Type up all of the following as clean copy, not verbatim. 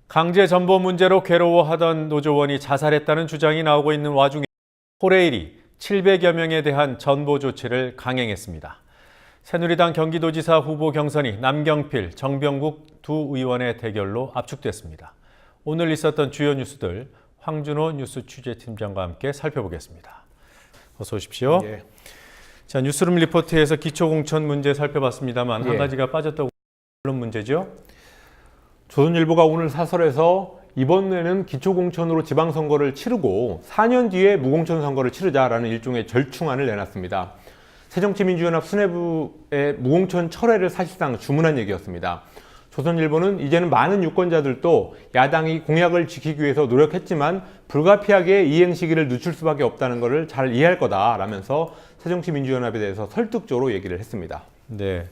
강제 전보 문제로 괴로워하던 노조원이 자살했다는 주장이 나오고 있는 와중에 코레일이 700여 명에 대한 전보 조치를 강행했습니다. 새누리당 경기도지사 후보 경선이 남경필, 정병국 두 의원의 대결로 압축됐습니다. 오늘 있었던 주요 뉴스들 황준호 뉴스 취재팀장과 함께 살펴보겠습니다. 어서 오십시오. 예. 자, 뉴스룸 리포트에서 기초공천 문제 살펴봤습니다만 한 가지가 빠졌다고 하는 문제죠. 조선일보가 오늘 사설에서 이번에는 기초공천으로 지방선거를 치르고 4년 뒤에 무공천 선거를 치르자라는 일종의 절충안을 내놨습니다. 새정치민주연합 수뇌부의 무공천 철회를 사실상 주문한 얘기였습니다. 조선일보는 이제는 많은 유권자들도 야당이 공약을 지키기 위해서 노력했지만 불가피하게 이행 시기를 늦출 수밖에 없다는 것을 잘 이해할 거다라면서 새정치민주연합에 대해서 설득적으로 얘기를 했습니다. 네,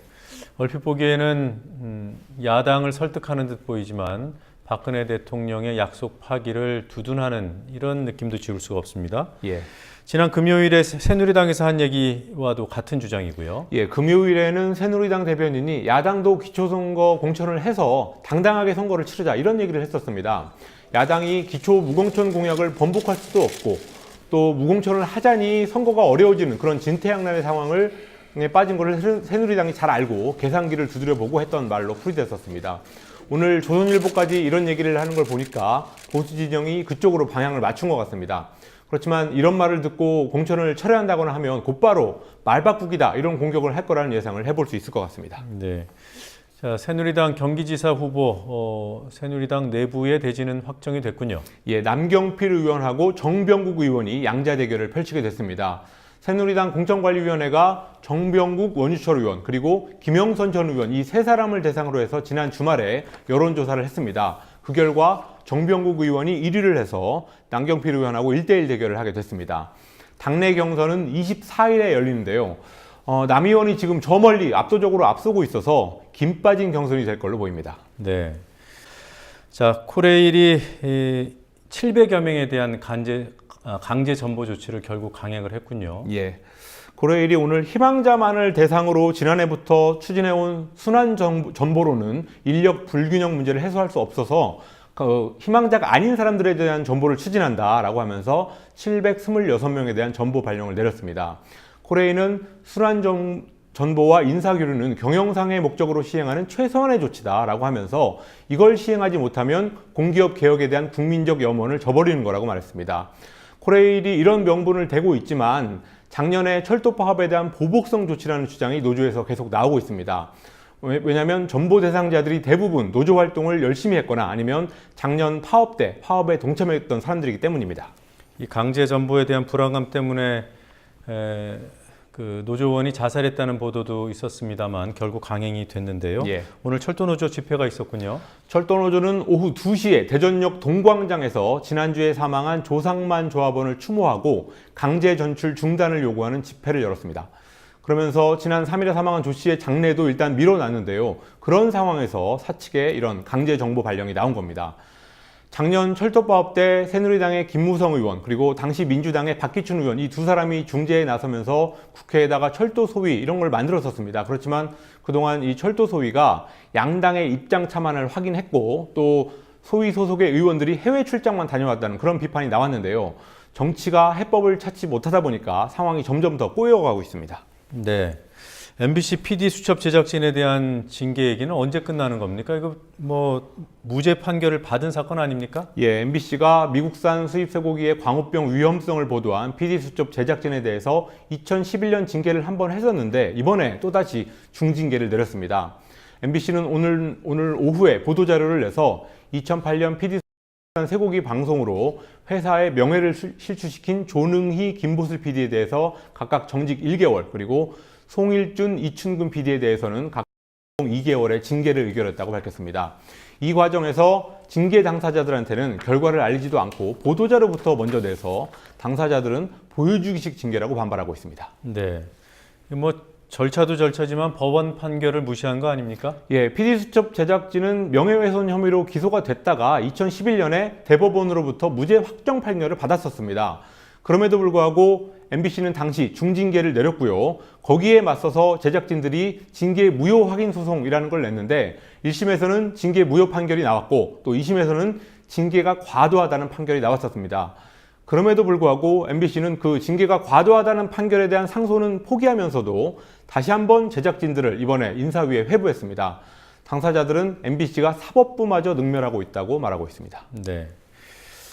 얼핏 보기에는 야당을 설득하는 듯 보이지만 박근혜 대통령의 약속 파기를 두둔하는 이런 느낌도 지울 수가 없습니다. 예. 지난 금요일에 새누리당에서 한 얘기와도 같은 주장이고요. 예, 금요일에는 새누리당 대변인이 야당도 기초선거 공천을 해서 당당하게 선거를 치르자 이런 얘기를 했었습니다. 야당이 기초 무공천 공약을 번복할 수도 없고 또 무공천을 하자니 선거가 어려워지는 그런 진퇴양난의 상황을 빠진 것을 새누리당이 잘 알고 계산기를 두드려보고 했던 말로 풀이됐었습니다. 오늘 조선일보까지 이런 얘기를 하는 걸 보니까 보수 진영이 그쪽으로 방향을 맞춘 것 같습니다. 그렇지만 이런 말을 듣고 공천을 철회한다거나 하면 곧바로 말바꾸기다 이런 공격을 할 거라는 예상을 해볼 수 있을 것 같습니다. 네. 자, 새누리당 경기지사 후보 새누리당 내부의 대진은 확정이 됐군요. 예, 남경필 의원하고 정병국 의원이 양자 대결을 펼치게 됐습니다. 새누리당 공천관리위원회가 정병국 원유철 의원 그리고 김영선 전 의원 이 세 사람을 대상으로 해서 지난 주말에 여론조사를 했습니다. 그 결과 정병국 의원이 1위를 해서 남경필 의원하고 1대1 대결을 하게 됐습니다. 당내 경선은 24일에 열리는데요. 남 의원이 지금 저 멀리 압도적으로 앞서고 있어서 김 빠진 경선이 될 걸로 보입니다. 네. 자, 코레일이 700여 명에 대한 강제 전보 조치를 결국 강행을 했군요. 예. 코레일이 오늘 희망자만을 대상으로 지난해부터 추진해온 순환 전보로는 인력 불균형 문제를 해소할 수 없어서 희망자가 아닌 사람들에 대한 전보를 추진한다라고 하면서 726명에 대한 전보 발령을 내렸습니다. 코레일은 순환 전보와 인사교류는 경영상의 목적으로 시행하는 최소한의 조치다라고 하면서 이걸 시행하지 못하면 공기업 개혁에 대한 국민적 염원을 저버리는 거라고 말했습니다. 코레일이 이런 명분을 대고 있지만 작년에 철도 파업에 대한 보복성 조치라는 주장이 노조에서 계속 나오고 있습니다. 왜냐하면 전보 대상자들이 대부분 노조 활동을 열심히 했거나 아니면 작년 파업 때 파업에 동참했던 사람들이기 때문입니다. 이 강제 전보에 대한 불안감 때문에 그 노조원이 자살했다는 보도도 있었습니다만 결국 강행이 됐는데요. 예. 오늘 철도노조 집회가 있었군요. 철도노조는 오후 2시에 대전역 동광장에서 지난주에 사망한 조상만 조합원을 추모하고 강제 전출 중단을 요구하는 집회를 열었습니다. 그러면서 지난 3일에 사망한 조 씨의 장례도 일단 미뤄놨는데요. 그런 상황에서 사측에 이런 강제 정보 발령이 나온 겁니다. 작년 철도파업 때 새누리당의 김무성 의원 그리고 당시 민주당의 박기춘 의원 이 두 사람이 중재에 나서면서 국회에다가 철도 소위 이런 걸 만들었었습니다. 그렇지만 그동안 이 철도 소위가 양당의 입장 차만을 확인했고 또 소위 소속의 의원들이 해외 출장만 다녀왔다는 그런 비판이 나왔는데요. 정치가 해법을 찾지 못하다 보니까 상황이 점점 더 꼬여가고 있습니다. 네. MBC PD 수첩 제작진에 대한 징계 얘기는 언제 끝나는 겁니까? 이거 뭐 무죄 판결을 받은 사건 아닙니까? 예, MBC가 미국산 수입 쇠고기의 광우병 위험성을 보도한 PD 수첩 제작진에 대해서 2011년 징계를 한 번 했었는데 이번에 또다시 중징계를 내렸습니다. MBC는 오늘 오후에 보도자료를 내서 2008년 PD 수첩 쇠고기 방송으로 회사의 명예를 실추시킨 조능희, 김보슬 PD에 대해서 각각 정직 1개월 그리고 송일준, 이춘근 PD에 대해서는 각 2개월의 징계를 의결했다고 밝혔습니다. 이 과정에서 징계 당사자들한테는 결과를 알리지도 않고 보도자료부터 먼저 내서 당사자들은 보여주기식 징계라고 반발하고 있습니다. 네. 뭐 절차도 절차지만 법원 판결을 무시한 거 아닙니까? 예, PD수첩 제작진은 명예훼손 혐의로 기소가 됐다가 2011년에 대법원으로부터 무죄 확정 판결을 받았었습니다. 그럼에도 불구하고 MBC는 당시 중징계를 내렸고요. 거기에 맞서서 제작진들이 징계 무효 확인 소송이라는 걸 냈는데 1심에서는 징계 무효 판결이 나왔고 또 2심에서는 징계가 과도하다는 판결이 나왔었습니다. 그럼에도 불구하고 MBC는 그 징계가 과도하다는 판결에 대한 상소는 포기하면서도 다시 한번 제작진들을 이번에 인사위에 회부했습니다. 당사자들은 MBC가 사법부마저 능멸하고 있다고 말하고 있습니다. 네.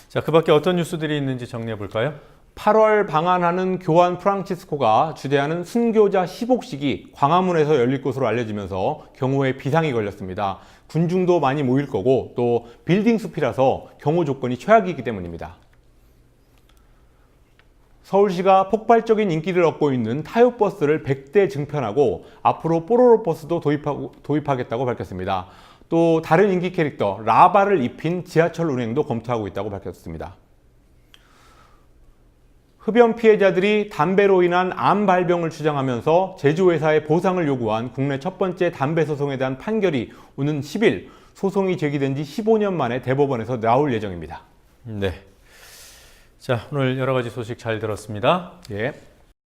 자, 그 밖에 어떤 뉴스들이 있는지 정리해 볼까요? 8월 방한하는 교환 프랑치스코가 주재하는 순교자 시복식이 광화문에서 열릴 것으로 알려지면서 경호에 비상이 걸렸습니다. 군중도 많이 모일 거고 또 빌딩 숲이라서 경호 조건이 최악이기 때문입니다. 서울시가 폭발적인 인기를 얻고 있는 타요버스를 100대 증편하고 앞으로 뽀로로 버스도 도입하겠다고 밝혔습니다. 또 다른 인기 캐릭터 라바를 입힌 지하철 운행도 검토하고 있다고 밝혔습니다. 흡연 피해자들이 담배로 인한 암 발병을 주장하면서 제조회사에 보상을 요구한 국내 첫 번째 담배 소송에 대한 판결이 오는 10일 소송이 제기된 지 15년 만에 대법원에서 나올 예정입니다. 네. 자, 오늘 여러 가지 소식 잘 들었습니다. 예.